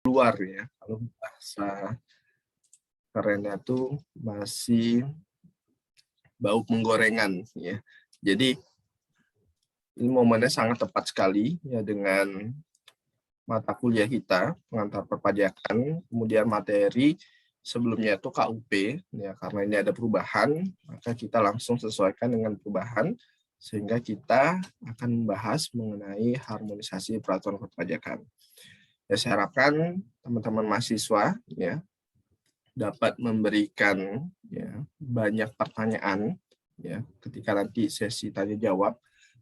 keluar ya, kalau bahasa kerennya tuh masih bau penggorengan ya. Jadi ini momennya sangat tepat sekali ya dengan mata kuliah kita, pengantar perpajakan, kemudian materi sebelumnya itu KUP, ya karena ini ada perubahan, maka kita langsung sesuaikan dengan perubahan, sehingga kita akan membahas mengenai harmonisasi peraturan perpajakan. Ya, saya harapkan teman-teman mahasiswa ya dapat memberikan ya, banyak pertanyaan ya ketika nanti sesi tanya jawab,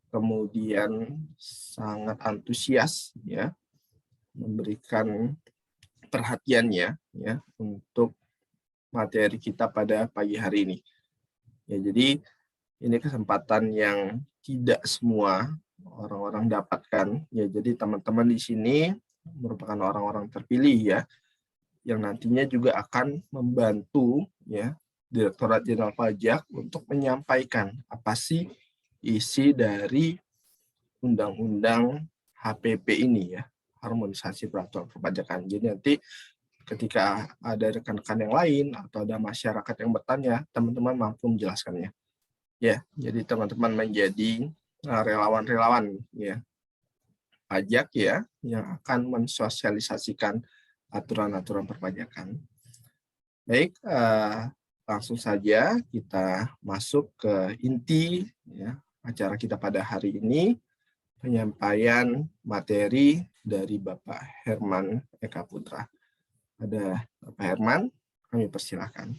kemudian sangat antusias ya memberikan perhatiannya ya untuk materi kita pada pagi hari ini. Ya, jadi ini kesempatan yang tidak semua orang-orang dapatkan. Ya, jadi teman-teman di sini merupakan orang-orang terpilih ya yang nantinya juga akan membantu ya Direktorat Jenderal Pajak untuk menyampaikan apa sih isi dari Undang-Undang HPP ini ya, harmonisasi peraturan perpajakan. Jadi nanti ketika ada rekan-rekan yang lain atau ada masyarakat yang bertanya, teman-teman mampu menjelaskannya. Ya, jadi teman-teman menjadi relawan-relawan ya pajak ya yang akan mensosialisasikan aturan-aturan perpajakan. Baik, langsung saja kita masuk ke inti ya, acara kita pada hari ini, penyampaian materi dari Bapak Herman Eka Putra. Ada Bapak Herman, kami persilahkan.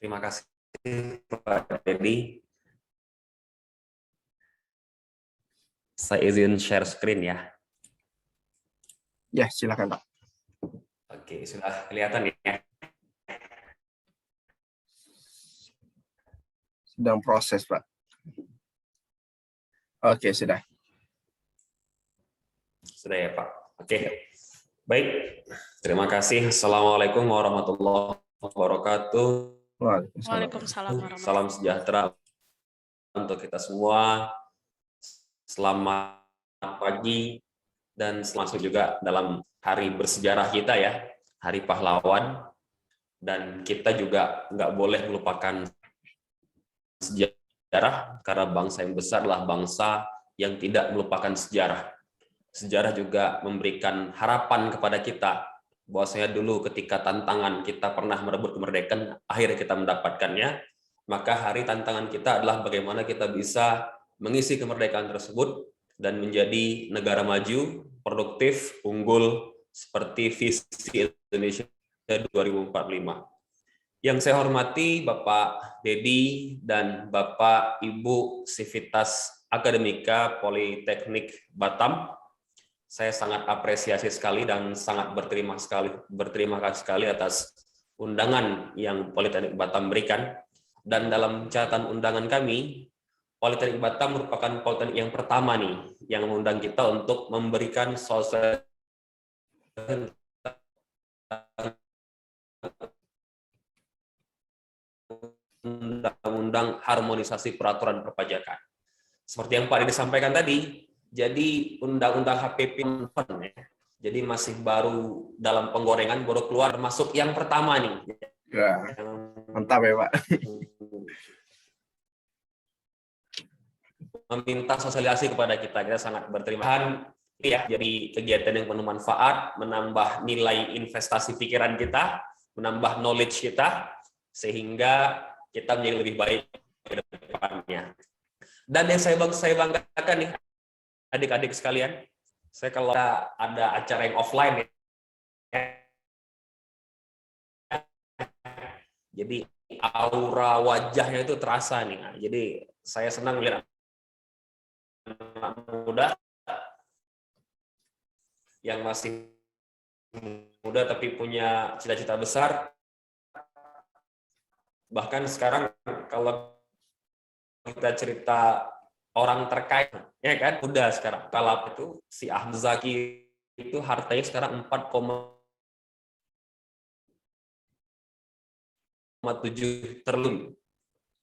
Terima kasih Pak Dedi. Saya izin share screen ya. Ya, silakan Pak. Oke, sudah kelihatan ya. Sedang proses Pak. Oke, sudah. Sudah ya Pak. Oke, baik. Terima kasih. Assalamualaikum warahmatullahi wabarakatuh. Waalaikumsalam. Salam sejahtera untuk kita semua. Selamat pagi dan selamat juga dalam hari bersejarah kita ya, Hari Pahlawan. Dan kita juga nggak boleh melupakan sejarah, karena bangsa yang besar adalah bangsa yang tidak melupakan sejarah. Sejarah juga memberikan harapan kepada kita, bahwasanya dulu ketika tantangan kita pernah merebut kemerdekaan, akhirnya kita mendapatkannya, maka hari tantangan kita adalah bagaimana kita bisa mengisi kemerdekaan tersebut dan menjadi negara maju, produktif, unggul, seperti visi Indonesia 2045. Yang saya hormati Bapak Dedi dan Bapak Ibu Sivitas Akademika Politeknik Batam, saya sangat apresiasi sekali dan sangat berterima kasih sekali atas undangan yang Politeknik Batam berikan. Dan dalam catatan undangan kami, Politeknik Batam merupakan politeknik yang pertama nih yang mengundang kita untuk memberikan sosialisasi undang-undang harmonisasi peraturan perpajakan. Seperti yang Pak Dedi sampaikan tadi, jadi undang-undang HPP ya, jadi masih baru dalam penggorengan, baru keluar, masuk yang pertama nih. Ya, mantap ya Pak. Meminta sosialisasi kepada kita sangat berterima kasih ya. Jadi kegiatan yang penuh manfaat, menambah nilai investasi pikiran kita, menambah knowledge kita, sehingga kita menjadi lebih baik ke depannya. Dan yang saya banggakan nih, adik-adik sekalian, saya kalau ada acara yang offline ya, jadi aura wajahnya itu terasa nih. Nah, jadi saya senang melihat anak muda yang masih muda tapi punya cita-cita besar. Bahkan sekarang kalau kita cerita orang terkait, ya kan, udah sekarang. Kalau itu si Ahmad Zaki itu hartanya sekarang 4,7 triliun.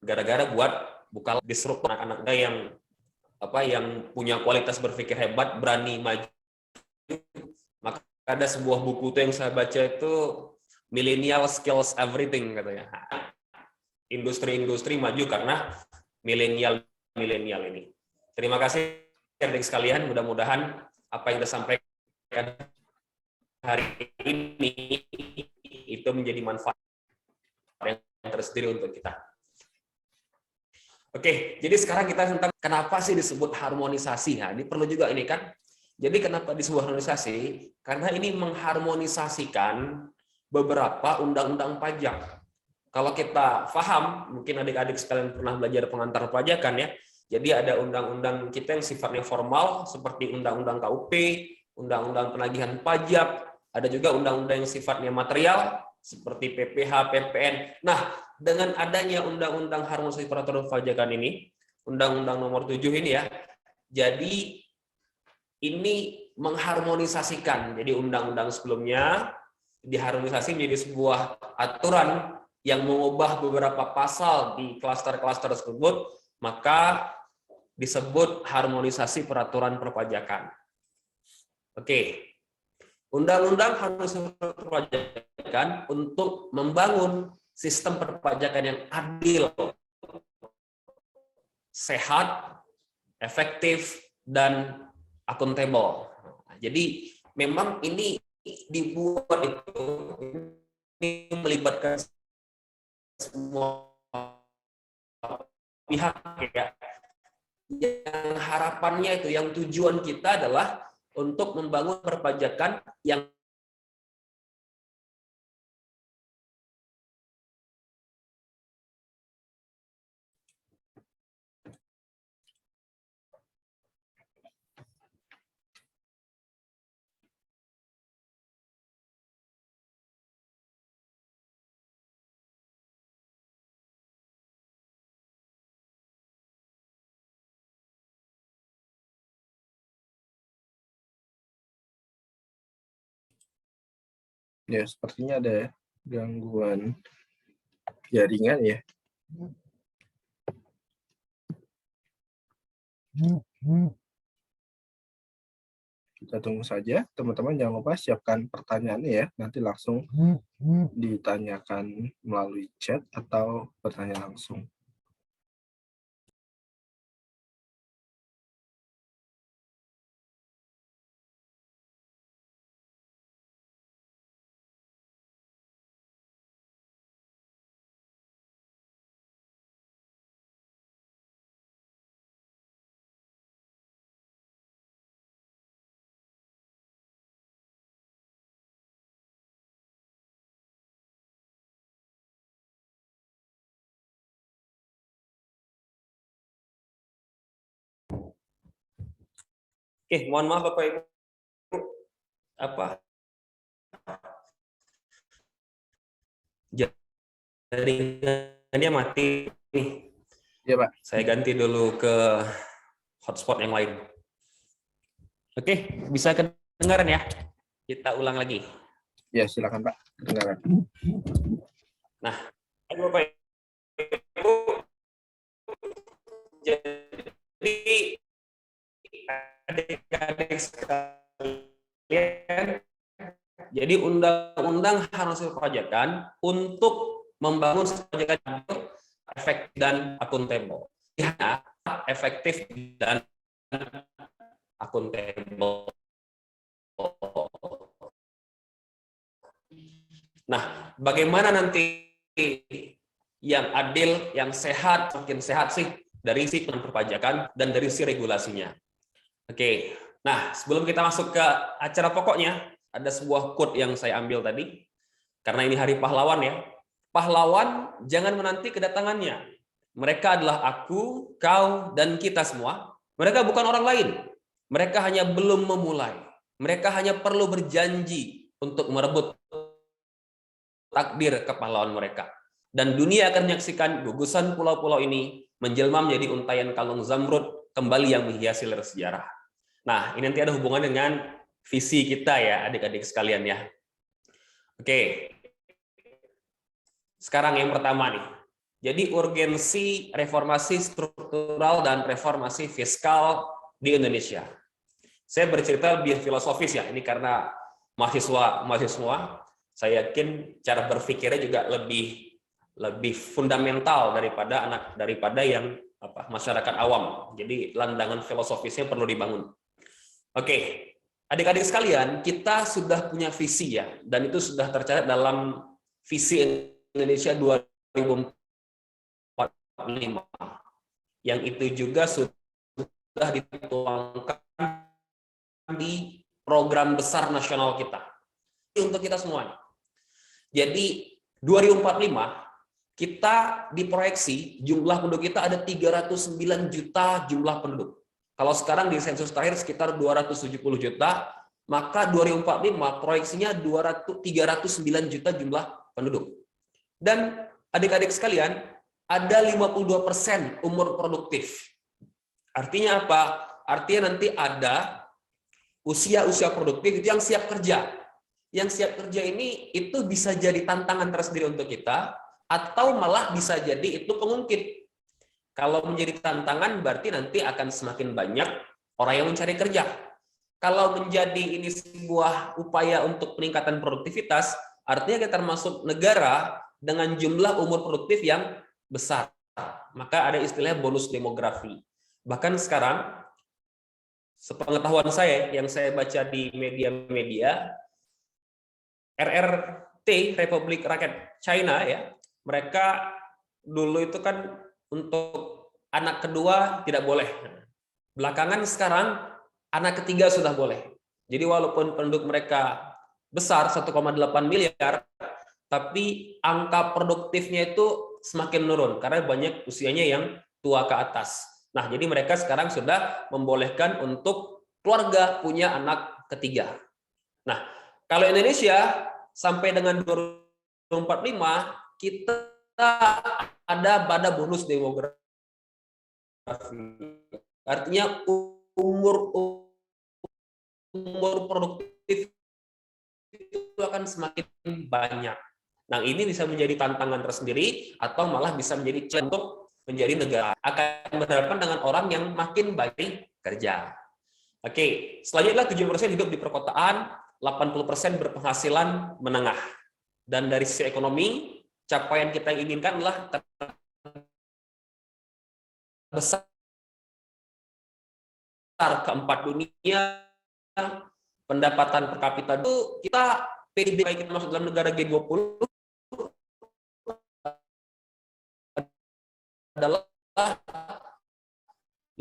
Gara-gara buat buka disrupt anak-anak yang yang punya kualitas berpikir hebat, berani maju. Maka ada sebuah buku tuh yang saya baca itu Millennial Skills Everything katanya. Industri-industri maju karena milenial ini. Terima kasih adik sekalian, mudah-mudahan apa yang disampaikan hari ini itu menjadi manfaat yang tersendiri untuk kita. Oke, jadi sekarang kita tentang kenapa sih disebut harmonisasi. Nah, ini perlu juga ini kan. Jadi kenapa disebut harmonisasi? Karena ini mengharmonisasikan beberapa undang-undang pajak. Kalau kita paham, mungkin adik-adik sekalian pernah belajar pengantar pajakan ya. Jadi ada undang-undang kita yang sifatnya formal seperti undang-undang KUP, undang-undang penagihan pajak, ada juga undang-undang yang sifatnya material seperti PPH, PPN. Nah, dengan adanya undang-undang harmonisasi peraturan pajakan ini, undang-undang nomor 7 ini ya. Jadi ini mengharmonisasikan. Jadi undang-undang sebelumnya diharmonisasi menjadi sebuah aturan yang mengubah beberapa pasal di klaster-klaster tersebut, maka disebut harmonisasi peraturan perpajakan. Oke. Undang-undang harmonisasi perpajakan untuk membangun sistem perpajakan yang adil, sehat, efektif, dan akuntabel. Jadi memang ini dibuat itu ini melibatkan semua pihak ya. Yang harapannya itu, yang tujuan kita adalah untuk membangun perpajakan yang Ya, sepertinya ada gangguan jaringan ya. Kita tunggu saja, teman-teman jangan lupa siapkan pertanyaannya ya, nanti langsung ditanyakan melalui chat atau bertanya langsung. Oke, mohon maaf Bapak Ibu. Jaringannya mati nih. Ya, Pak. Saya ganti dulu ke hotspot yang lain. Oke, bisa kedengaran ya? Kita ulang lagi. Ya, silakan Pak. Kedengaran. Nah, Bapak Ibu, jadi adik-adik sekalian, jadi undang-undang harmonisasi perpajakan untuk membangun perpajakan yang efektif dan akuntabel. Ya, efektif dan akuntabel. Nah, bagaimana nanti yang adil, yang sehat, makin sehat sih dari sisi perpajakan dan dari sisi regulasinya. Oke, nah sebelum kita masuk ke acara pokoknya, ada sebuah quote yang saya ambil tadi, karena ini Hari Pahlawan ya. Pahlawan jangan menanti kedatangannya. Mereka adalah aku, kau, dan kita semua. Mereka bukan orang lain. Mereka hanya belum memulai. Mereka hanya perlu berjanji untuk merebut takdir kepahlawan mereka. Dan dunia akan menyaksikan gugusan pulau-pulau ini menjelma menjadi untayan kalung zamrud kembali yang menghiasi ler sejarah. Nah, ini nanti ada hubungan dengan visi kita ya, adik-adik sekalian ya. Oke. Sekarang yang pertama nih. Jadi urgensi reformasi struktural dan reformasi fiskal di Indonesia. Saya bercerita lebih filosofis ya, ini karena mahasiswa semua. Saya yakin cara berpikirnya juga lebih fundamental daripada yang masyarakat awam. Jadi landangan filosofisnya perlu dibangun. Oke, adik-adik sekalian, kita sudah punya visi ya, dan itu sudah tercatat dalam visi Indonesia 2045, yang itu juga sudah dituangkan di program besar nasional kita untuk kita semua. Jadi 2045 kita diproyeksi jumlah penduduk kita ada 309 juta jumlah penduduk. Kalau sekarang di sensus terakhir sekitar 270 juta, maka 2045 proyeksinya 309 juta jumlah penduduk. Dan adik-adik sekalian, ada 52% umur produktif. Artinya apa? Artinya nanti ada usia produktif itu yang siap kerja. Yang siap kerja ini itu bisa jadi tantangan tersendiri untuk kita, atau malah bisa jadi itu pengungkit. Kalau menjadi tantangan berarti nanti akan semakin banyak orang yang mencari kerja. Kalau menjadi ini sebuah upaya untuk peningkatan produktivitas, artinya kita termasuk negara dengan jumlah umur produktif yang besar. Maka ada istilah bonus demografi. Bahkan sekarang, sepengetahuan saya yang saya baca di media-media, RRT, Republik Rakyat China ya, mereka dulu itu kan untuk anak kedua tidak boleh. Belakangan sekarang anak ketiga sudah boleh. Jadi walaupun penduduk mereka besar 1,8 miliar, tapi angka produktifnya itu semakin menurun karena banyak usianya yang tua ke atas. Nah, jadi mereka sekarang sudah membolehkan untuk keluarga punya anak ketiga. Nah, kalau Indonesia sampai dengan 2045 kita ada bonus demografi. Artinya umur produktif itu akan semakin banyak. Nah, ini bisa menjadi tantangan tersendiri atau malah bisa menjadi challenge untuk menjadi negara akan berhadapan dengan orang yang makin baik kerja. Oke, selanjutnya 70% hidup di perkotaan, 80% berpenghasilan menengah. Dan dari sisi ekonomi, capaian kita yang inginkan adalah terbesar keempat dunia, pendapatan per kapita itu kita PDB kita masuk dalam negara G20 adalah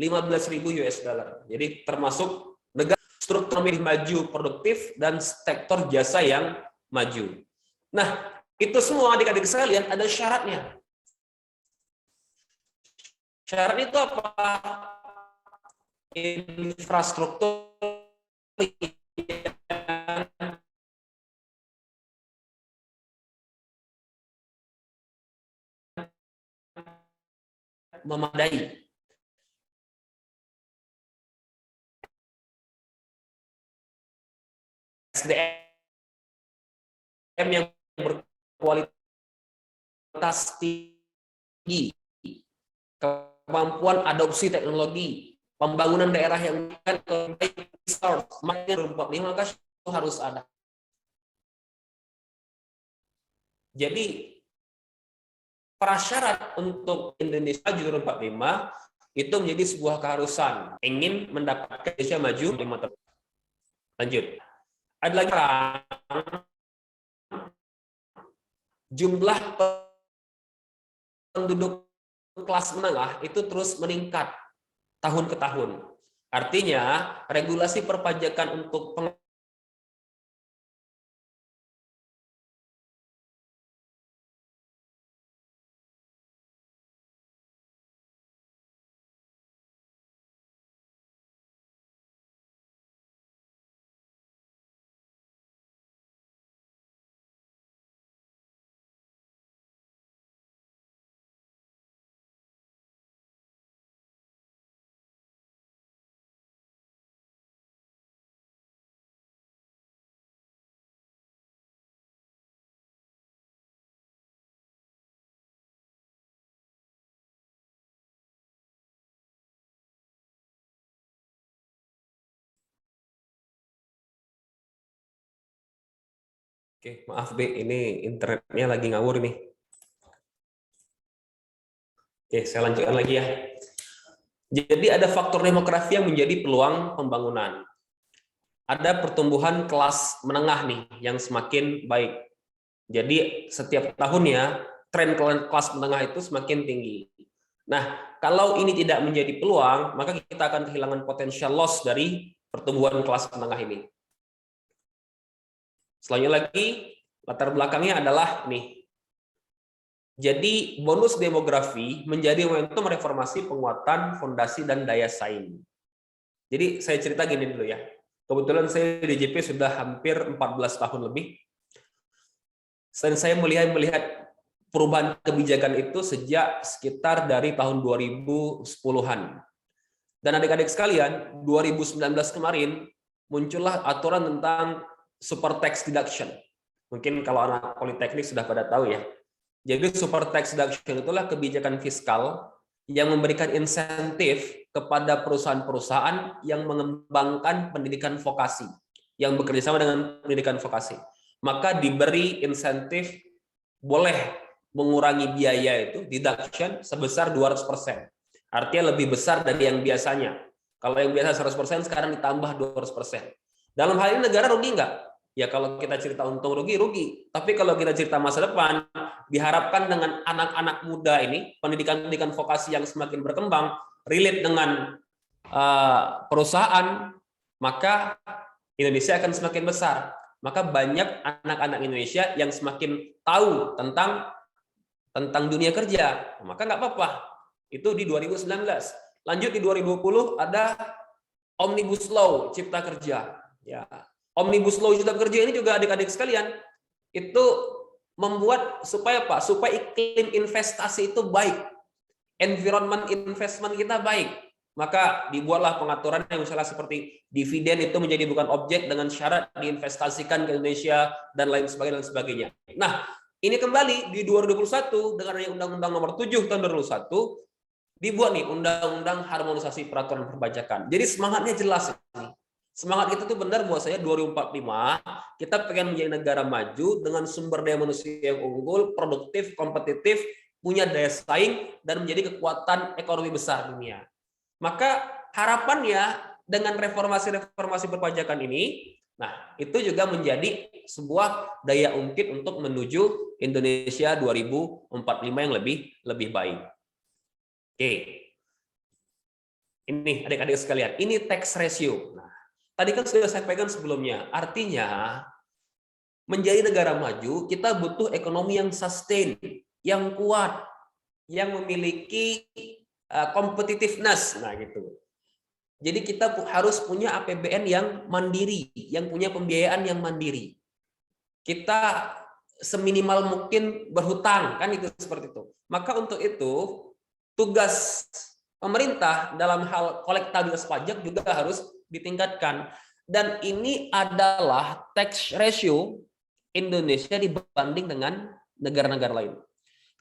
15.000 US dollar. Jadi termasuk negara struktur maju produktif dan sektor jasa yang maju. Nah, itu semua adik-adik sekalian ada syaratnya. Syarat itu apa? Infrastruktur memadai. SDM yang berkualitas tinggi, kemampuan adopsi teknologi, pembangunan daerah yang baik, maka itu harus ada. Jadi prasyarat untuk Indonesia 2045 itu menjadi sebuah keharusan ingin mendapatkan Indonesia maju 5 tahun. Lanjut. Ada lagi jumlah penduduk kelas menengah itu terus meningkat tahun ke tahun. Artinya regulasi perpajakan untuk Oke, maaf B, ini internetnya lagi ngawur nih. Oke, saya lanjutkan lagi ya. Jadi ada faktor demografi yang menjadi peluang pembangunan. Ada pertumbuhan kelas menengah nih yang semakin baik. Jadi setiap tahunnya tren kelas menengah itu semakin tinggi. Nah, kalau ini tidak menjadi peluang, maka kita akan kehilangan potensial loss dari pertumbuhan kelas menengah ini. Selanjutnya lagi, latar belakangnya adalah nih. Jadi bonus demografi menjadi momentum reformasi penguatan fondasi dan daya saing. Jadi saya cerita gini dulu ya. Kebetulan saya di JP sudah hampir 14 tahun lebih. Dan saya melihat perubahan kebijakan itu sejak sekitar dari tahun 2010-an. Dan adik-adik sekalian, 2019 kemarin muncullah aturan tentang super tax deduction. Mungkin kalau anak politeknik sudah pada tahu ya. Jadi super tax deduction itulah kebijakan fiskal yang memberikan insentif kepada perusahaan-perusahaan yang mengembangkan pendidikan vokasi, yang bekerja sama dengan pendidikan vokasi. Maka diberi insentif boleh mengurangi biaya itu, deduction, sebesar 200%. Artinya lebih besar dari yang biasanya. Kalau yang biasa 100%, sekarang ditambah 200%. Dalam hal ini negara rugi nggak? Ya kalau kita cerita untung rugi. Tapi kalau kita cerita masa depan, diharapkan dengan anak-anak muda ini, pendidikan-pendidikan vokasi yang semakin berkembang, relate dengan perusahaan, maka Indonesia akan semakin besar. Maka banyak anak-anak Indonesia yang semakin tahu tentang dunia kerja. Maka nggak apa-apa. Itu di 2019. Lanjut di 2020 ada Omnibus Law Cipta Kerja. Ya. Omnibus Law Cipta Kerja ini juga adik-adik sekalian itu membuat supaya apa? Supaya iklim investasi itu baik. Environment investment kita baik. Maka dibuatlah pengaturan yang misalnya seperti dividen itu menjadi bukan objek dengan syarat diinvestasikan ke Indonesia dan lain sebagainya. Nah, ini kembali di 2021 dengan adanya Undang-Undang Nomor 7 tahun 2021 dibuat nih Undang-Undang Harmonisasi Peraturan Perpajakan. Jadi semangatnya jelas nih. Semangat kita tuh benar buat saya 2045 kita pengen menjadi negara maju dengan sumber daya manusia yang unggul, produktif, kompetitif, punya daya saing dan menjadi kekuatan ekonomi besar dunia. Maka harapannya dengan reformasi perpajakan ini, nah itu juga menjadi sebuah daya ungkit untuk menuju Indonesia 2045 yang lebih baik. Oke, ini adik-adik sekalian, ini tax ratio. Nah, tadi kan sudah saya sampaikan sebelumnya, artinya menjadi negara maju kita butuh ekonomi yang sustain, yang kuat, yang memiliki competitiveness, nah gitu. Jadi kita harus punya APBN yang mandiri, yang punya pembiayaan yang mandiri. Kita seminimal mungkin berhutang, kan itu seperti itu. Maka untuk itu tugas pemerintah dalam hal kolektabilitas pajak juga harus ditingkatkan. Dan ini adalah tax ratio Indonesia dibanding dengan negara-negara lain.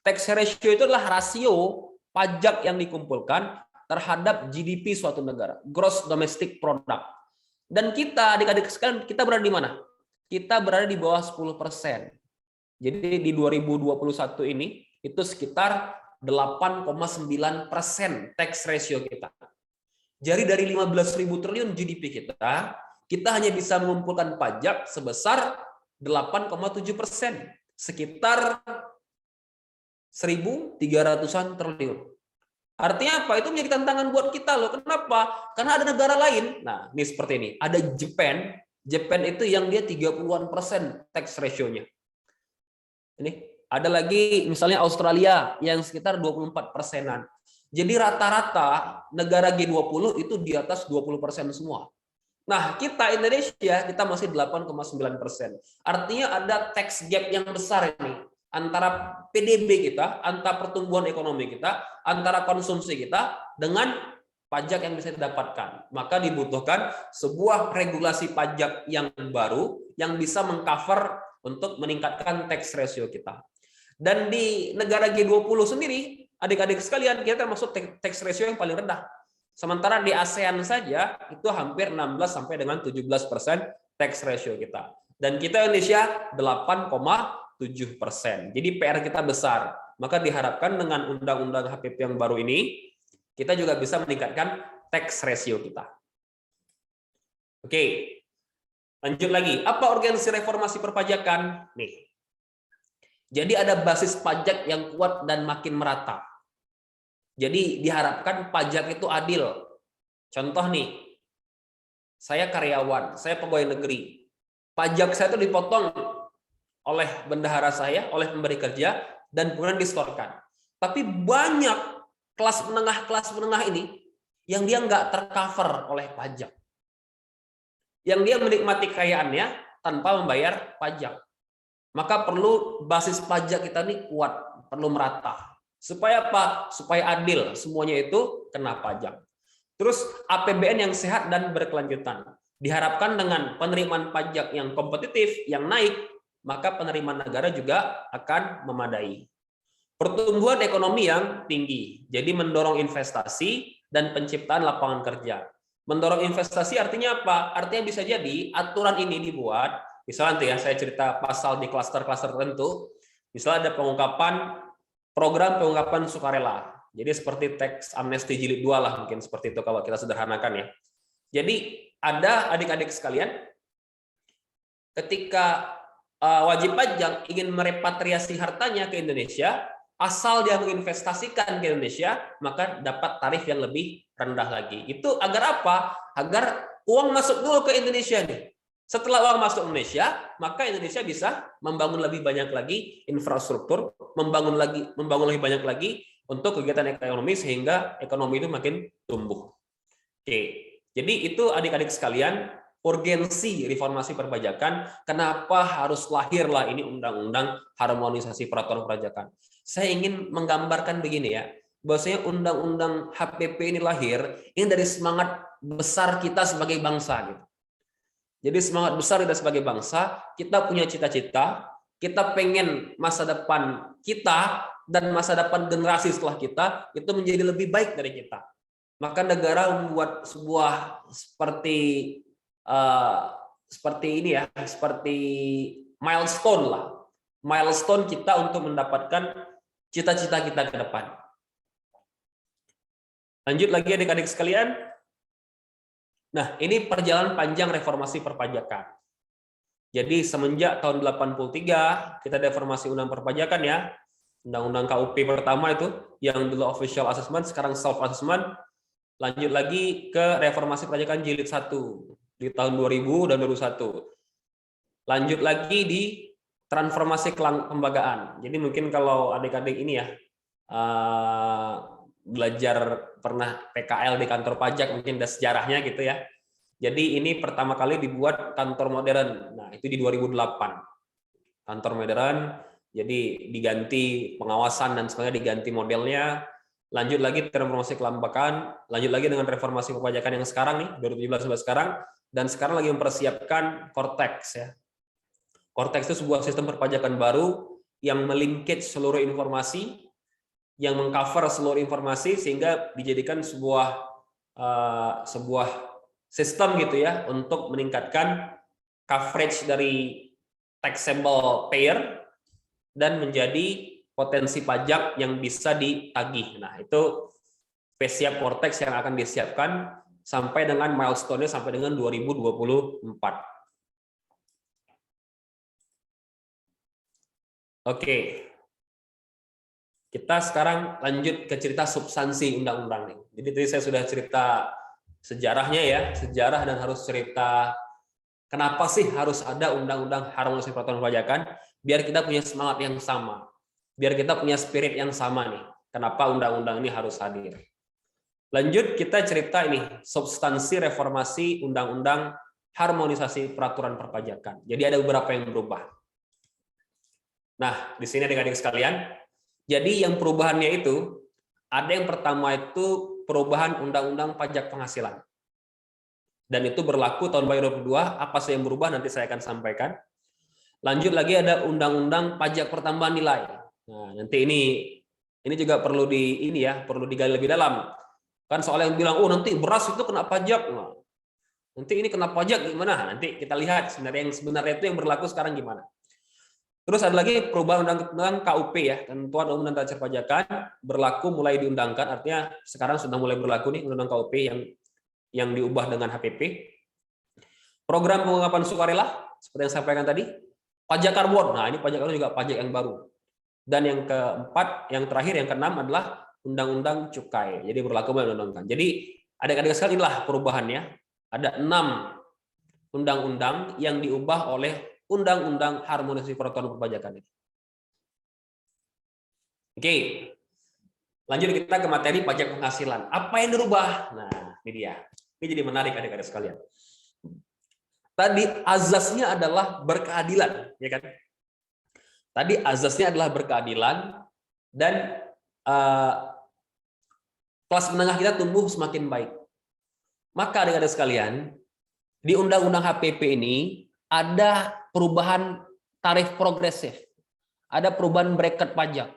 Tax ratio itu adalah rasio pajak yang dikumpulkan terhadap GDP suatu negara, gross domestic product. Dan kita, adik-adik sekalian, kita berada di mana? Kita berada di bawah 10%. Jadi di 2021 ini itu sekitar 8,9% tax ratio kita. Jadi dari 15.000 triliun GDP kita hanya bisa mengumpulkan pajak sebesar 8,7%, sekitar 1.300-an triliun. Artinya apa? Itu menjadi tantangan buat kita loh. Kenapa? Karena ada negara lain. Nah, ini seperti ini. Ada Jepang. Jepang itu yang dia 30-an% tax ratio-nya. Ini ada lagi misalnya Australia yang sekitar 24%-an. Jadi rata-rata negara G20 itu di atas 20% semua. Nah, kita Indonesia kita masih 8,9%. Artinya ada tax gap yang besar ini antara PDB kita, antara pertumbuhan ekonomi kita, antara konsumsi kita dengan pajak yang bisa didapatkan. Maka dibutuhkan sebuah regulasi pajak yang baru yang bisa mengcover untuk meningkatkan tax ratio kita. Dan di negara G20 sendiri, adik-adik sekalian, kita termasuk tax ratio yang paling rendah. Sementara di ASEAN saja itu hampir 16 sampai dengan 17% tax ratio kita. Dan kita Indonesia 8,7%. Jadi PR kita besar. Maka diharapkan dengan undang-undang HPP yang baru ini, kita juga bisa meningkatkan tax ratio kita. Oke, lanjut lagi. Apa urgensi reformasi perpajakan? Nih. Jadi ada basis pajak yang kuat dan makin merata. Jadi diharapkan pajak itu adil. Contoh nih, saya karyawan, saya pegawai negeri. Pajak saya itu dipotong oleh bendahara saya, oleh pemberi kerja, dan kemudian disetorkan. Tapi banyak kelas menengah ini yang dia nggak tercover oleh pajak. Yang dia menikmati kekayaannya tanpa membayar pajak. Maka perlu basis pajak kita ini kuat, perlu merata. Supaya apa? Supaya adil, semuanya itu kena pajak. Terus APBN yang sehat dan berkelanjutan. Diharapkan dengan penerimaan pajak yang kompetitif, yang naik, maka penerimaan negara juga akan memadai. Pertumbuhan ekonomi yang tinggi, jadi mendorong investasi dan penciptaan lapangan kerja. Mendorong investasi artinya apa? Artinya bisa jadi aturan ini dibuat, misalnya nanti ya saya cerita pasal di klaster-klaster tertentu, misalnya ada program pengungkapan sukarela. Jadi seperti teks amnesti jilid 2 lah, mungkin seperti itu kalau kita sederhanakan ya. Jadi ada adik-adik sekalian, ketika wajib pajak ingin merepatriasi hartanya ke Indonesia, asal dia menginvestasikan ke Indonesia, maka dapat tarif yang lebih rendah lagi. Itu agar apa? Agar uang masuk dulu ke Indonesia nih. Setelah uang masuk Indonesia, maka Indonesia bisa membangun lebih banyak lagi infrastruktur, membangun lebih banyak lagi untuk kegiatan ekonomi sehingga ekonomi itu makin tumbuh. Oke. Jadi itu adik-adik sekalian, urgensi reformasi perpajakan, kenapa harus lahirlah ini undang-undang harmonisasi peraturan perpajakan. Saya ingin menggambarkan begini ya, bahwasanya undang-undang HPP ini lahir ini dari semangat besar kita sebagai bangsa gitu. Jadi semangat besar kita sebagai bangsa, kita punya cita-cita, kita pengen masa depan kita dan masa depan generasi setelah kita itu menjadi lebih baik dari kita. Maka negara membuat sebuah seperti ini ya, seperti milestone lah, milestone kita untuk mendapatkan cita-cita kita ke depan. Lanjut lagi adik-adik sekalian. Nah, ini perjalanan panjang reformasi perpajakan. Jadi semenjak tahun 83 kita reformasi undang perpajakan ya, undang-undang KUP pertama itu yang dulu official assessment, sekarang self assessment. Lanjut lagi ke reformasi perpajakan jilid 1 di tahun 2000 dan 2001. Lanjut lagi di transformasi kelembagaan. Jadi mungkin kalau adik-adik ini ya belajar pernah PKL di kantor pajak, mungkin ada sejarahnya gitu ya. Jadi ini pertama kali dibuat kantor modern. Nah, itu di 2008. Kantor modern, jadi diganti pengawasan dan sebagainya, diganti modelnya. Lanjut lagi transformasi kelembagaan, lanjut lagi dengan reformasi perpajakan yang sekarang nih 2017 sampai sekarang, dan sekarang lagi mempersiapkan Cortex ya. Cortex itu sebuah sistem perpajakan baru yang melinkage seluruh informasi, yang mengcover seluruh informasi sehingga dijadikan sebuah sistem gitu ya untuk meningkatkan coverage dari taxable payer dan menjadi potensi pajak yang bisa ditagih. Nah, itu PSIAP Cortex yang akan disiapkan sampai dengan milestone-nya sampai dengan 2024. Oke. Kita sekarang lanjut ke cerita substansi undang-undang nih. Jadi tadi saya sudah cerita sejarahnya ya, sejarah dan harus cerita kenapa sih harus ada undang-undang harmonisasi peraturan perpajakan biar kita punya semangat yang sama. Biar kita punya spirit yang sama nih. Kenapa undang-undang ini harus hadir. Lanjut kita cerita ini, substansi reformasi undang-undang harmonisasi peraturan perpajakan. Jadi ada beberapa yang berubah. Nah, di sini adik-adik sekalian, jadi yang perubahannya itu, ada yang pertama itu perubahan undang-undang pajak penghasilan. Dan itu berlaku tahun 2022, apa sih yang berubah nanti saya akan sampaikan. Lanjut lagi ada undang-undang pajak pertambahan nilai. Nah, nanti ini juga perlu perlu digali lebih dalam. Kan soal yang bilang, oh nanti beras itu kena pajak. Nah, Nanti ini kena pajak gimana? Nanti kita lihat sebenarnya itu yang berlaku sekarang gimana. Terus ada lagi perubahan undang-undang KUP ya, Ketentuan Umum dan Tata Cara Perpajakan berlaku mulai diundangkan, artinya sekarang sudah mulai berlaku nih undang-undang KUP yang diubah dengan HPP. Program pengungkapan sukarela seperti yang saya sampaikan tadi, pajak karbon. Nah, ini pajak karbon juga pajak yang baru. Dan yang keempat, yang terakhir, yang keenam adalah undang-undang cukai. Jadi berlaku mulai undang-undang. Jadi adik-adik sekalian inilah perubahannya. Ada 6 undang-undang yang diubah oleh Undang-Undang Harmonisasi Peraturan Perpajakan ini. Oke, lanjut kita ke materi pajak penghasilan. Apa yang dirubah? Nah, ini dia. Ini jadi menarik adik-adik sekalian. Tadi azasnya adalah berkeadilan, ya kan? Tadi azasnya adalah berkeadilan dan kelas menengah kita tumbuh semakin baik. Maka adik-adik sekalian, di Undang-Undang HPP ini ada perubahan tarif progresif, ada perubahan bracket pajak.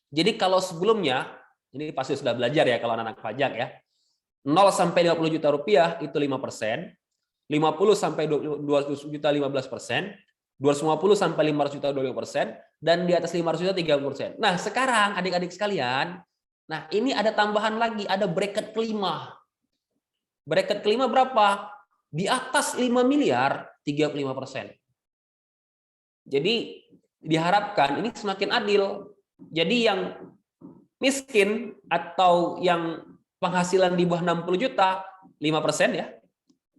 Jadi kalau sebelumnya, ini pasti sudah belajar ya kalau anak-anak pajak ya, 0 sampai 50 juta rupiah itu 5%, 50 sampai 200 juta 15%, 250 sampai 500 juta 25%, dan di atas 500 juta 30%. Nah sekarang adik-adik sekalian, nah ini ada tambahan lagi, ada bracket kelima. Bracket kelima berapa? Di atas 5 miliar 35%. Jadi diharapkan ini semakin adil. Jadi yang miskin atau yang penghasilan di bawah 60 juta 5% ya.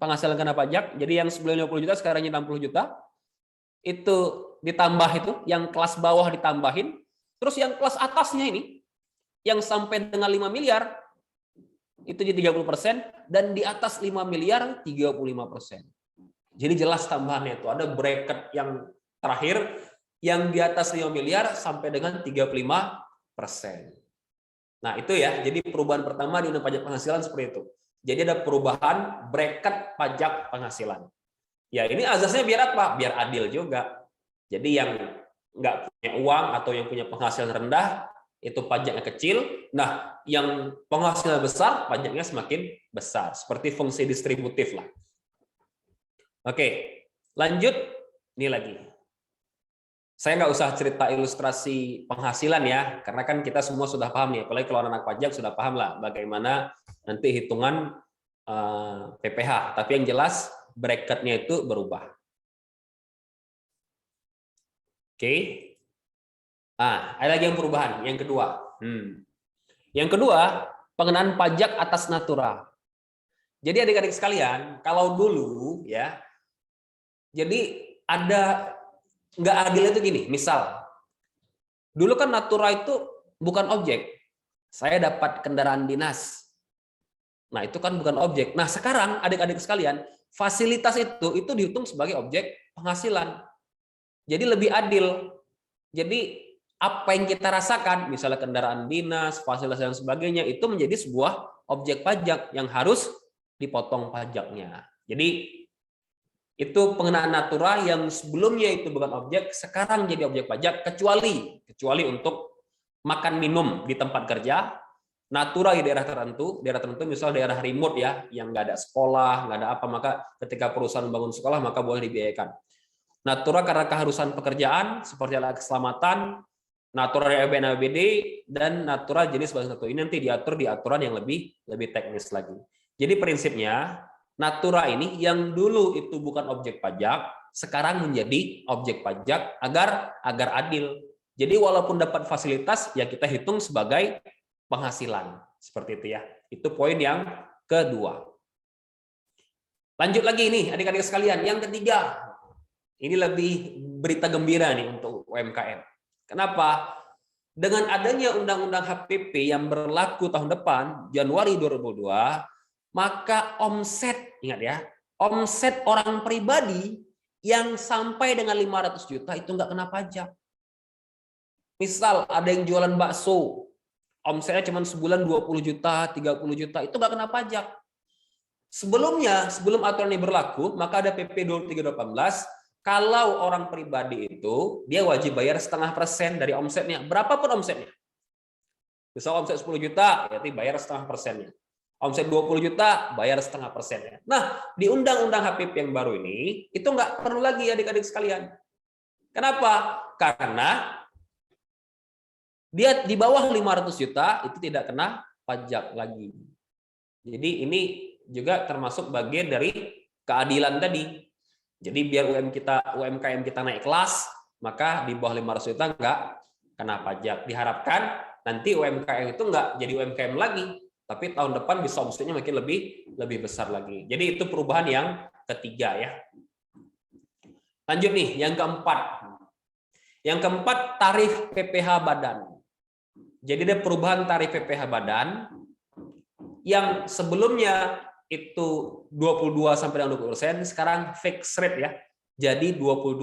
Penghasilan kena pajak. Jadi yang sebelumnya 50 juta sekarang 60 juta. Itu ditambah itu, yang kelas bawah ditambahin. Terus yang kelas atasnya ini yang sampai dengan 5 miliar itu di 30% dan di atas 5 miliar 35%. Jadi jelas tambahannya itu ada bracket yang terakhir yang di atas 5 miliar sampai dengan 35%. Nah, itu ya. Jadi perubahan pertama di Undang Pajak Penghasilan seperti itu. Jadi ada perubahan bracket pajak penghasilan. Ya, ini azasnya biar apa? Biar adil juga. Jadi yang nggak punya uang atau yang punya penghasilan rendah itu pajaknya kecil. Nah, yang penghasilan besar pajaknya semakin besar. Seperti fungsi distributif lah. Oke, lanjut. Ini lagi. Saya nggak usah cerita ilustrasi penghasilan ya, karena kan kita semua sudah paham nih, apalagi kalau anak pajak sudah paham lah bagaimana nanti hitungan PPh. Tapi yang jelas bracketnya itu berubah. Oke. Ada lagi yang perubahan, yang kedua. Yang kedua, pengenaan pajak atas natura. Jadi adik-adik sekalian, kalau dulu ya, jadi ada nggak adil itu gini, misal dulu kan natura itu bukan objek. Saya dapat kendaraan dinas. Nah, itu kan bukan objek. Nah, sekarang adik-adik sekalian, fasilitas itu dihitung sebagai objek penghasilan. Jadi lebih adil. Jadi apa yang kita rasakan, misalnya kendaraan dinas, fasilitas dan sebagainya, itu menjadi sebuah objek pajak yang harus dipotong pajaknya. Jadi itu pengenaan natura yang sebelumnya itu bukan objek, sekarang jadi objek pajak, kecuali untuk makan minum di tempat kerja, natura di daerah tertentu misal daerah remote ya, yang nggak ada sekolah, nggak ada apa, maka ketika perusahaan membangun sekolah maka boleh dibiayakan. Natura karena keharusan pekerjaan seperti alat keselamatan, natura dari APBD, dan natura jenis bahan satu. Ini nanti diatur di aturan yang lebih teknis lagi. Jadi prinsipnya natura ini yang dulu itu bukan objek pajak, sekarang menjadi objek pajak agar adil. Jadi walaupun dapat fasilitas, ya kita hitung sebagai penghasilan. Seperti itu ya. Itu poin yang kedua. Lanjut lagi ini, adik-adik sekalian. Yang ketiga, ini lebih berita gembira nih untuk UMKM. Kenapa? Dengan adanya Undang-Undang HPP yang berlaku tahun depan, Januari 2022, maka omset, ingat ya, omset orang pribadi yang sampai dengan 500 juta itu nggak kena pajak. Misal ada yang jualan bakso, omsetnya cuma sebulan 20 juta, 30 juta, itu nggak kena pajak. Sebelumnya, sebelum aturan ini berlaku, maka ada PP 2318, kalau orang pribadi itu, dia wajib bayar 0,5% dari omsetnya, berapapun omsetnya. Misal omset 10 juta, berarti bayar 0,5%-nya. Omset 20 juta, bayar 0,5% ya. Nah, di Undang-Undang HPP yang baru ini, itu nggak perlu lagi adik-adik sekalian. Kenapa? Karena dia di bawah 500 juta, itu tidak kena pajak lagi. Jadi ini juga termasuk bagian dari keadilan tadi. Jadi biar UMKM kita naik kelas, maka di bawah 500 juta nggak kena pajak. Diharapkan nanti UMKM itu nggak jadi UMKM lagi, tapi tahun depan bisa omsetnya makin lebih besar lagi. Jadi itu perubahan yang ketiga ya. Lanjut nih, yang keempat. Yang keempat, tarif PPh badan. Jadi ada perubahan tarif PPh badan yang sebelumnya itu 22 sampai dengan 20%, sekarang fixed rate ya. Jadi 22%.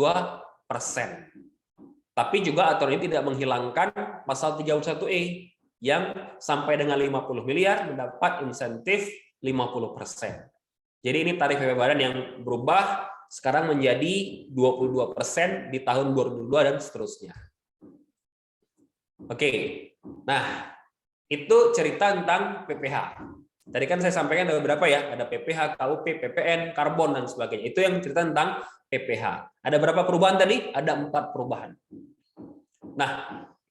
Tapi juga aturan ini tidak menghilangkan pasal 31E yang sampai dengan 50 miliar mendapat insentif 50%. Jadi ini tarif PPh badan yang berubah sekarang menjadi 22% di tahun 2022 dan seterusnya. Oke. Nah, itu cerita tentang PPh. Tadi kan saya sampaikan ada beberapa ya, ada PPh, KUP, PPN, karbon dan sebagainya. Itu yang cerita tentang PPh. Ada berapa perubahan tadi? Ada 4 perubahan. Nah,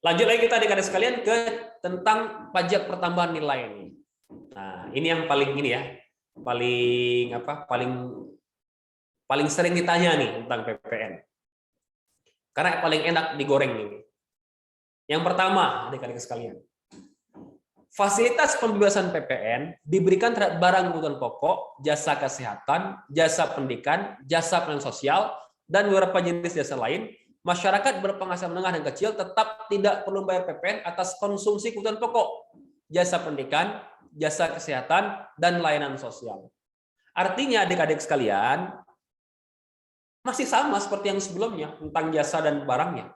lanjut lagi kita adik-adik sekalian ke tentang pajak pertambahan nilai ini. Nah, ini yang paling ini ya, paling sering ditanya nih tentang PPN. Karena paling enak digoreng ini. Yang pertama, adik-adik sekalian, fasilitas pembebasan PPN diberikan terhadap barang kebutuhan pokok, jasa kesehatan, jasa pendidikan, jasa pelayanan sosial, dan beberapa jenis jasa lain. Masyarakat berpenghasilan menengah dan kecil tetap tidak perlu bayar PPN atas konsumsi kebutuhan pokok, jasa pendidikan, jasa kesehatan, dan layanan sosial. Artinya adik-adik sekalian, masih sama seperti yang sebelumnya tentang jasa dan barangnya.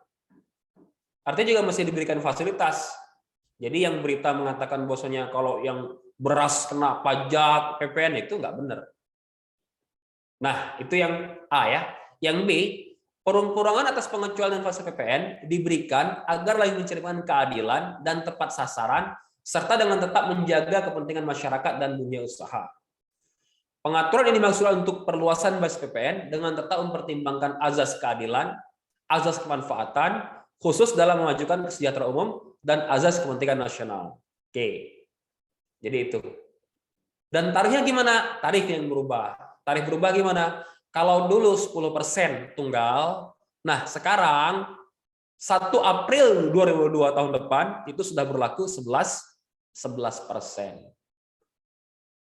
Artinya juga masih diberikan fasilitas. Jadi yang berita mengatakan bahwasanya kalau yang beras kena pajak PPN itu nggak benar. Nah, itu yang A ya. Yang B, pengurangan atas pengecualian fasilitas PPN diberikan agar lagi menciptakan keadilan dan tepat sasaran serta dengan tetap menjaga kepentingan masyarakat dan dunia usaha. Pengaturan ini dimaksudkan untuk perluasan basis PPN dengan tetap mempertimbangkan azas keadilan, azas kemanfaatan, khusus dalam memajukan kesejahteraan umum dan azas kepentingan nasional. Oke. Jadi itu. Dan tarifnya gimana? Tarif yang berubah. Tarif berubah gimana? Kalau dulu 10% tunggal, nah sekarang 1 April 2022 tahun depan itu sudah berlaku 11%.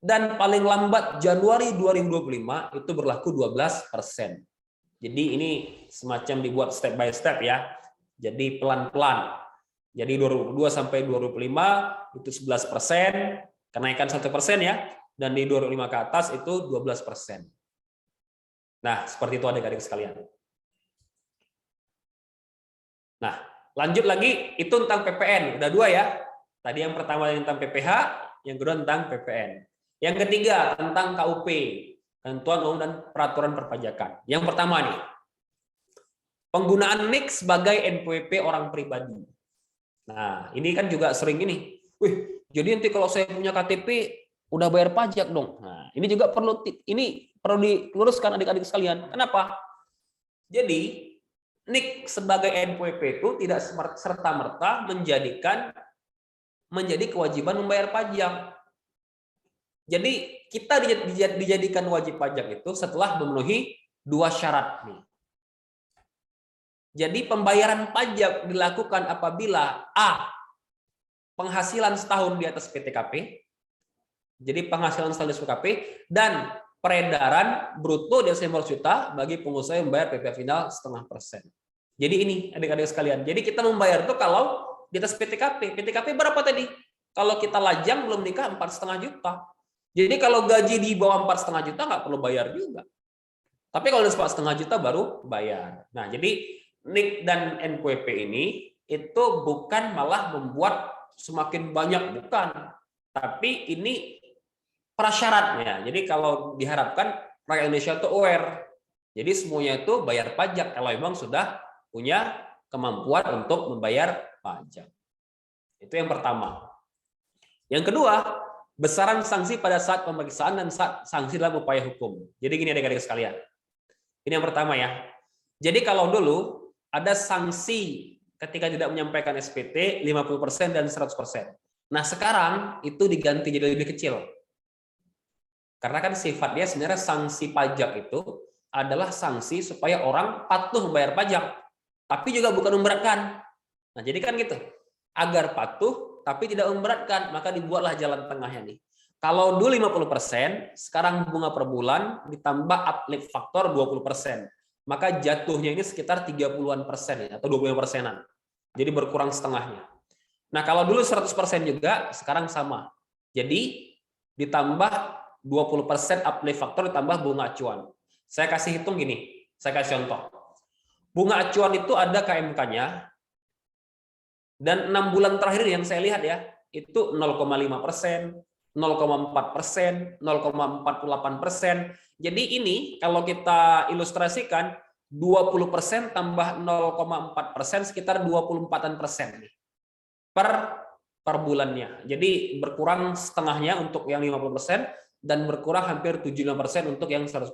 Dan paling lambat Januari 2025 itu berlaku 12%. Jadi ini semacam dibuat step by step ya. Jadi pelan-pelan. Jadi 2022 sampai 2025 itu 11%, kenaikan 1% ya. Dan di 2025 ke atas itu 12%. Nah, seperti itu adik-adik sekalian. Nah, lanjut lagi itu tentang PPN. Udah 2 ya. Tadi yang pertama tentang PPh, yang kedua tentang PPN. Yang ketiga tentang KUP, Ketentuan Umum dan Peraturan Perpajakan. Yang pertama nih, penggunaan NIK sebagai NPWP orang pribadi. Nah, ini kan juga sering ini. Wih, jadi nanti kalau saya punya KTP udah bayar pajak dong. Nah, ini juga perlu diluruskan adik-adik sekalian. Kenapa? Jadi NIK sebagai NPWP itu tidak serta-merta menjadi kewajiban membayar pajak. Jadi kita dijadikan wajib pajak itu setelah memenuhi 2 syarat nih. Jadi pembayaran pajak dilakukan apabila A, penghasilan setahun di atas PTKP, jadi penghasilan setahun di atas PTKP, dan peredaran bruto di atas 500 juta bagi pengusaha yang membayar PPh final 0,5%. Jadi ini adik-adik sekalian. Jadi kita membayar itu kalau di atas PTKP. PTKP berapa tadi? Kalau kita lajang belum nikah 4,5 juta. Jadi kalau gaji di bawah 4,5 juta nggak perlu bayar juga. Tapi kalau di 4,5 juta baru bayar. Nah, jadi NIK dan NPWP ini itu bukan malah membuat semakin banyak, bukan. Tapi ini prasyaratnya. Jadi kalau diharapkan rakyat Indonesia itu aware. Jadi semuanya itu bayar pajak kalau memang sudah punya kemampuan untuk membayar pajak. Itu yang pertama. Yang kedua, Besaran sanksi pada saat pemeriksaan dan saat sanksi dalam upaya hukum. Jadi gini adik-adik sekalian. Ini yang pertama ya. Jadi kalau dulu ada sanksi ketika tidak menyampaikan SPT 50% dan 100%. Nah, sekarang itu diganti jadi lebih kecil. Karena kan sifatnya sebenarnya sanksi pajak itu adalah sanksi supaya orang patuh membayar pajak, tapi juga bukan memberatkan. Nah, jadi kan gitu. Agar patuh tapi tidak memberatkan, maka dibuatlah jalan tengahnya nih. Kalau dulu 50%, sekarang bunga per bulan ditambah uplift faktor 20%. Maka jatuhnya ini sekitar 30-an persen ya, atau 20%-an. Jadi berkurang setengahnya. Nah, kalau dulu 100% juga, sekarang sama. Jadi ditambah 20% uplift faktor ditambah bunga acuan. Saya kasih hitung gini, saya kasih contoh. Bunga acuan itu ada KMK-nya, dan 6 bulan terakhir yang saya lihat ya, itu 0,5%, 0,4%, 0,48%. Jadi ini kalau kita ilustrasikan, 20% tambah 0,4% sekitar 24% per bulannya. Jadi berkurang setengahnya untuk yang 50% dan berkurang hampir 75% untuk yang 100%.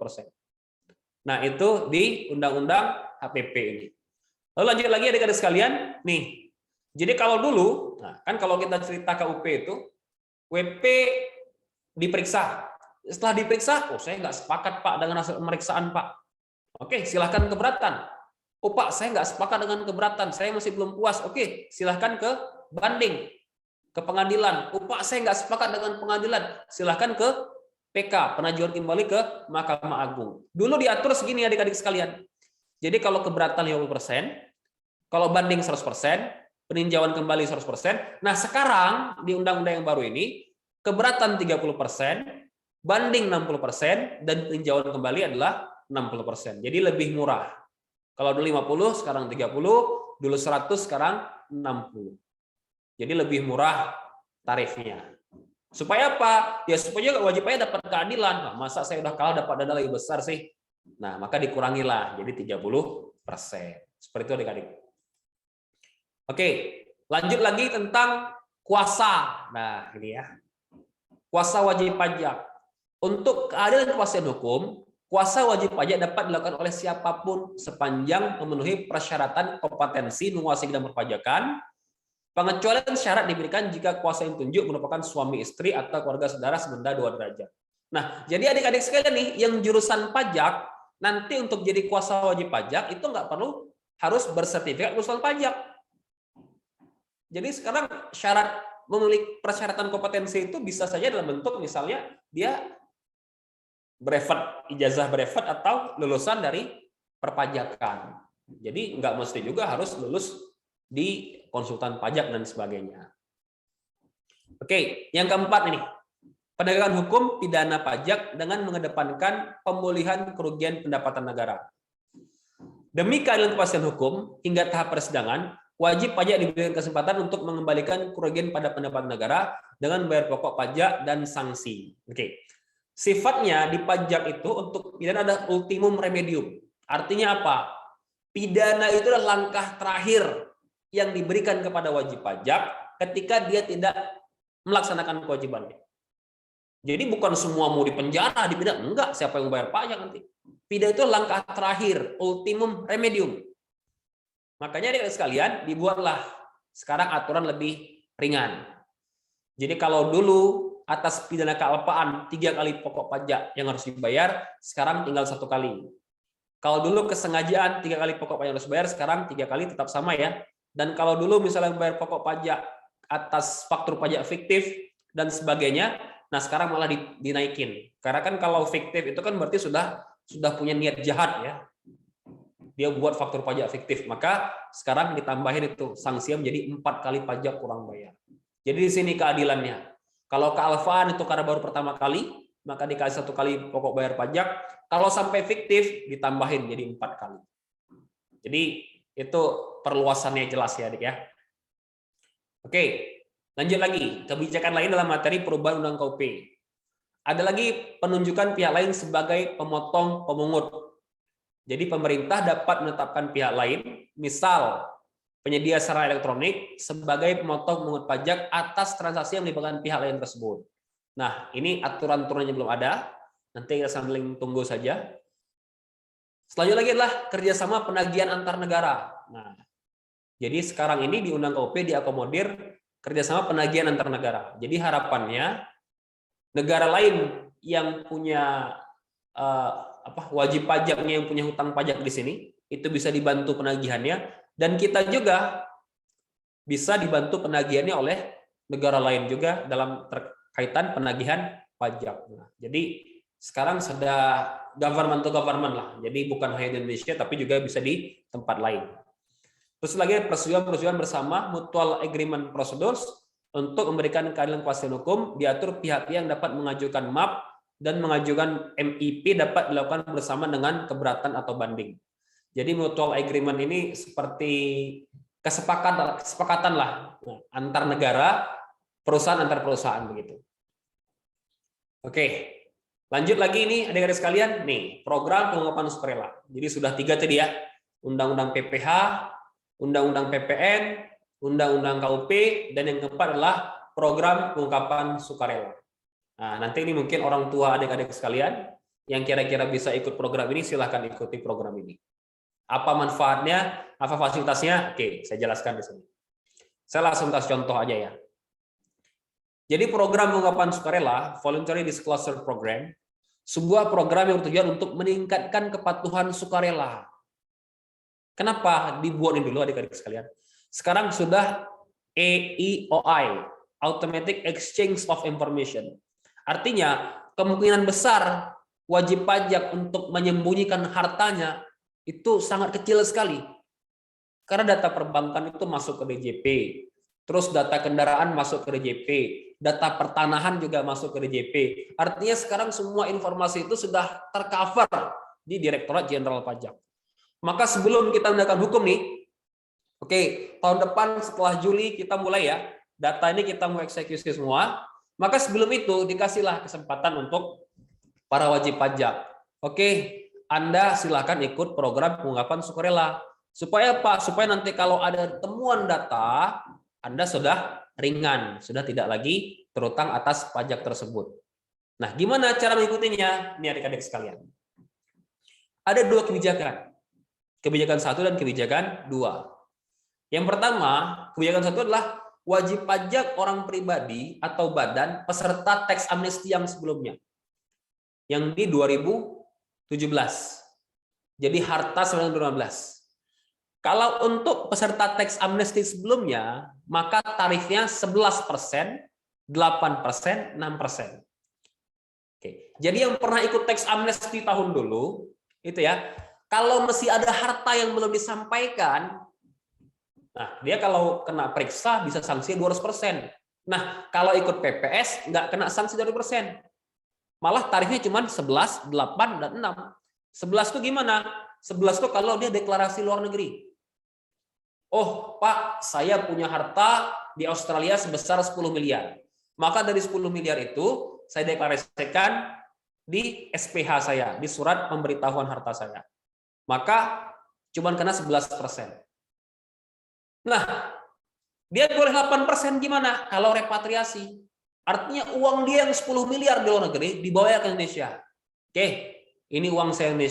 Nah, itu di Undang-Undang HPP ini. Lalu lanjut lagi adik-adik sekalian, nih. Jadi kalau dulu, nah kan kalau kita cerita KUP itu, WP diperiksa. Setelah diperiksa, oh saya nggak sepakat Pak dengan hasil pemeriksaan Pak. Oke, silahkan keberatan. Oh Pak, saya nggak sepakat dengan keberatan, saya masih belum puas. Oke, silahkan ke banding, ke pengadilan. Oh Pak, saya nggak sepakat dengan pengadilan, silahkan ke PK, penajuan kembali ke Mahkamah Agung. Dulu diatur segini adik-adik sekalian. Jadi kalau keberatan 50%, kalau banding 100%, peninjauan kembali 100%. Nah, sekarang di undang-undang yang baru ini, keberatan 30%, banding 60%, dan peninjauan kembali adalah 60%. Jadi lebih murah. Kalau dulu 50, sekarang 30, dulu 100, sekarang 60. Jadi lebih murah tarifnya. Supaya apa? Ya supaya wajib pajak dapat keadilan. Nah, masa saya udah kalah dapat dana lebih besar sih? Nah, maka dikurangilah jadi 30%. Seperti itu adik-adik. Oke, lanjut lagi tentang kuasa. Nah, ini ya. Kuasa wajib pajak. Untuk keadilan kepastian hukum, kuasa wajib pajak dapat dilakukan oleh siapapun sepanjang memenuhi persyaratan kompetensi menguasai bidang perpajakan. Pengecualian syarat diberikan jika kuasa yang tunjuk merupakan suami istri atau keluarga saudara sebenda 2 derajat. Nah, jadi adik-adik sekalian nih, yang jurusan pajak, nanti untuk jadi kuasa wajib pajak itu nggak perlu harus bersertifikat urusan pajak. Jadi sekarang syarat memiliki persyaratan kompetensi itu bisa saja dalam bentuk misalnya dia brevet, ijazah brevet atau lulusan dari perpajakan. Jadi nggak mesti juga harus lulus di konsultan pajak dan sebagainya. Oke, yang keempat ini. Penegakan hukum pidana pajak dengan mengedepankan pemulihan kerugian pendapatan negara. Demi keadilan kepastian hukum hingga tahap persidangan, wajib pajak diberikan kesempatan untuk mengembalikan kerugian pada pendapatan negara dengan bayar pokok pajak dan sanksi. Oke. Sifatnya di pajak itu untuk pidana ada ultimum remedium. Artinya apa? Pidana itu adalah langkah terakhir yang diberikan kepada wajib pajak ketika dia tidak melaksanakan kewajibannya. Jadi bukan semua mau dipenjara, dipidana, enggak, siapa yang bayar pajak nanti. Pidana itu langkah terakhir, ultimum remedium. Makanya adik-adik sekalian, dibuatlah sekarang aturan lebih ringan. Jadi kalau dulu atas pidana kealpaan 3 kali pokok pajak yang harus dibayar, sekarang tinggal 1 kali. Kalau dulu kesengajaan 3 kali pokok pajak yang harus dibayar, sekarang 3 kali tetap sama ya. Dan kalau dulu misalnya bayar pokok pajak atas faktur pajak fiktif dan sebagainya, nah sekarang malah dinaikin. Karena kan kalau fiktif itu kan berarti sudah punya niat jahat ya. Dia buat faktur pajak fiktif, maka sekarang ditambahin itu sanksinya menjadi 4 kali pajak kurang bayar. Jadi di sini keadilannya. Kalau kealfaan itu karena baru pertama kali, maka dikasih 1 kali pokok bayar pajak. Kalau sampai fiktif ditambahin jadi 4 kali. Jadi itu perluasannya jelas ya adik ya. Oke, lanjut lagi. Kebijakan lain dalam materi perubahan Undang KUP. Ada lagi penunjukan pihak lain sebagai pemotong pemungut. Jadi pemerintah dapat menetapkan pihak lain, misal penyedia sarana elektronik sebagai pemotong pemungut pajak atas transaksi yang melibatkan pihak lain tersebut. Nah, ini aturan-aturannya belum ada. Nanti kita sambil tunggu saja. Selanjutnya lagi adalah kerjasama penagihan antar negara. Nah, jadi sekarang ini di Undang KUP diakomodir kerjasama penagihan antar negara. Jadi harapannya negara lain yang punya wajib pajaknya, yang punya hutang pajak di sini, itu bisa dibantu penagihannya, dan kita juga bisa dibantu penagihannya oleh negara lain juga dalam kaitan penagihan pajak. Nah, jadi sekarang sudah government to government lah. Jadi bukan hanya di Indonesia tapi juga bisa di tempat lain. Terus lagi persetujuan bersama mutual agreement procedures untuk memberikan keadilan kepastian hukum, diatur pihak-pihak yang dapat mengajukan MAP dan mengajukan MIP dapat dilakukan bersama dengan keberatan atau banding. Jadi mutual agreement ini seperti kesepakatan lah antar negara, perusahaan antar perusahaan begitu. Oke, lanjut lagi ini adik-adik sekalian, nih program pengungkapan sukarela. Jadi sudah 3 tadi ya, Undang-Undang PPH, Undang-Undang PPN, Undang-Undang KUP, dan yang keempat adalah program pengungkapan sukarela. Nah, nanti ini mungkin orang tua adik-adik sekalian yang kira-kira bisa ikut program ini, silahkan ikuti program ini. Apa manfaatnya, apa fasilitasnya? Oke, saya jelaskan di sini. Saya langsung kasih contoh aja ya. Jadi program pengungkapan sukarela, Voluntary Disclosure Program, sebuah program yang bertujuan untuk meningkatkan kepatuhan sukarela. Kenapa dibuat ini dulu adik-adik sekalian? Sekarang sudah AEOI, Automatic Exchange of Information. Artinya, kemungkinan besar wajib pajak untuk menyembunyikan hartanya itu sangat kecil sekali. Karena data perbankan itu masuk ke DJP, terus data kendaraan masuk ke DJP, data pertanahan juga masuk ke DJP. Artinya sekarang semua informasi itu sudah tercover di Direktorat Jenderal Pajak. Maka sebelum kita menggunakan hukum nih, oke, tahun depan setelah Juli kita mulai ya, data ini kita mau eksekusi semua, maka sebelum itu dikasihlah kesempatan untuk para wajib pajak. Oke, Anda silakan ikut program pengungkapan sukarela. Supaya apa? Supaya nanti kalau ada temuan data, Anda sudah ringan, sudah tidak lagi terutang atas pajak tersebut. Nah, gimana cara mengikutinya? Ini adik-adik sekalian. Ada 2 kebijakan. Kebijakan 1 dan kebijakan 2. Yang pertama, kebijakan 1 adalah wajib pajak orang pribadi atau badan peserta teks amnesti yang sebelumnya. Yang di 2017. Jadi harta 1915. Kalau untuk peserta teks amnesti sebelumnya, maka tarifnya 11%, 8%, 6%. Oke. Jadi yang pernah ikut teks amnesti tahun dulu, itu ya, kalau masih ada harta yang belum disampaikan, nah dia kalau kena periksa bisa sanksi 200%. Nah, kalau ikut PPS nggak kena sanksi 200%. Malah tarifnya cuma 11, 8, dan 6. 11 itu gimana? 11 itu kalau dia deklarasi luar negeri. Oh, Pak, saya punya harta di Australia sebesar 10 miliar. Maka dari 10 miliar itu, saya deklarasikan di SPH saya, di surat pemberitahuan harta saya. Maka cuma kena 11%. Nah, dia boleh 8% gimana? Kalau repatriasi. Artinya uang dia yang 10 miliar di luar negeri dibawa ke Indonesia. Oke, ini uang saya di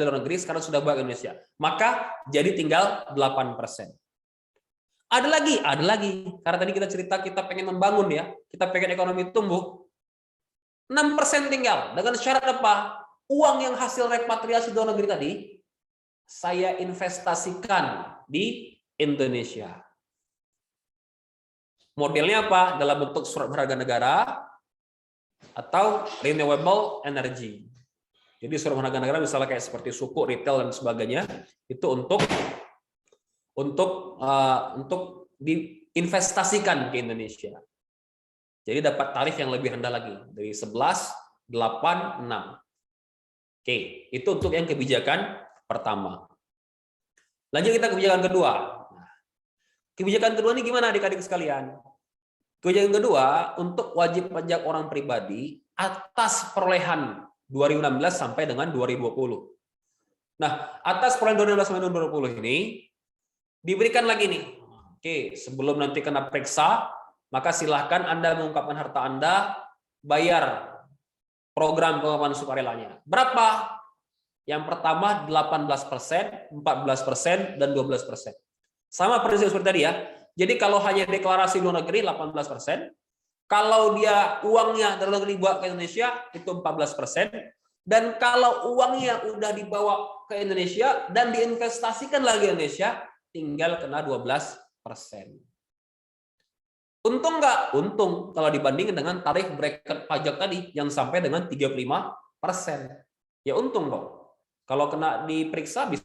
luar negeri sekarang sudah bawa ke Indonesia. Maka jadi tinggal 8%. Ada lagi. Karena tadi kita cerita kita pengen membangun ya, kita pengen ekonomi tumbuh. 6% tinggal. Dengan syarat apa? Uang yang hasil repatriasi di luar negeri tadi saya investasikan di Indonesia. Modelnya apa? Dalam bentuk surat berharga negara atau renewable energy. Jadi surat berharga negara misalnya kayak seperti suku, retail dan sebagainya itu untuk diinvestasikan ke Indonesia. Jadi dapat tarif yang lebih rendah lagi dari 11, 8, 6. Oke, itu untuk yang kebijakan pertama. Lanjut kita kebijakan kedua. Kebijakan kedua ini gimana adik-adik sekalian? Kebijakan kedua untuk wajib pajak orang pribadi atas perolehan 2016 sampai dengan 2020. Nah, atas perolehan 2016 sampai 2020 ini diberikan lagi nih. Oke, sebelum nanti kena periksa, maka silahkan Anda mengungkapkan harta Anda bayar program pengembangan sukarelanya. Berapa? Yang pertama 18%, 14%, dan 12%. Sama prinsip seperti tadi ya. Jadi kalau hanya deklarasi luar negeri 18%, kalau dia uangnya dari luar negeri dibawa ke Indonesia itu 14%, dan kalau uangnya udah dibawa ke Indonesia dan diinvestasikan lagi ke Indonesia tinggal kena 12%. Untung nggak? Untung kalau dibandingkan dengan tarif bracket pajak tadi yang sampai dengan 35%. Ya untung dong. Kalau kena diperiksa bisa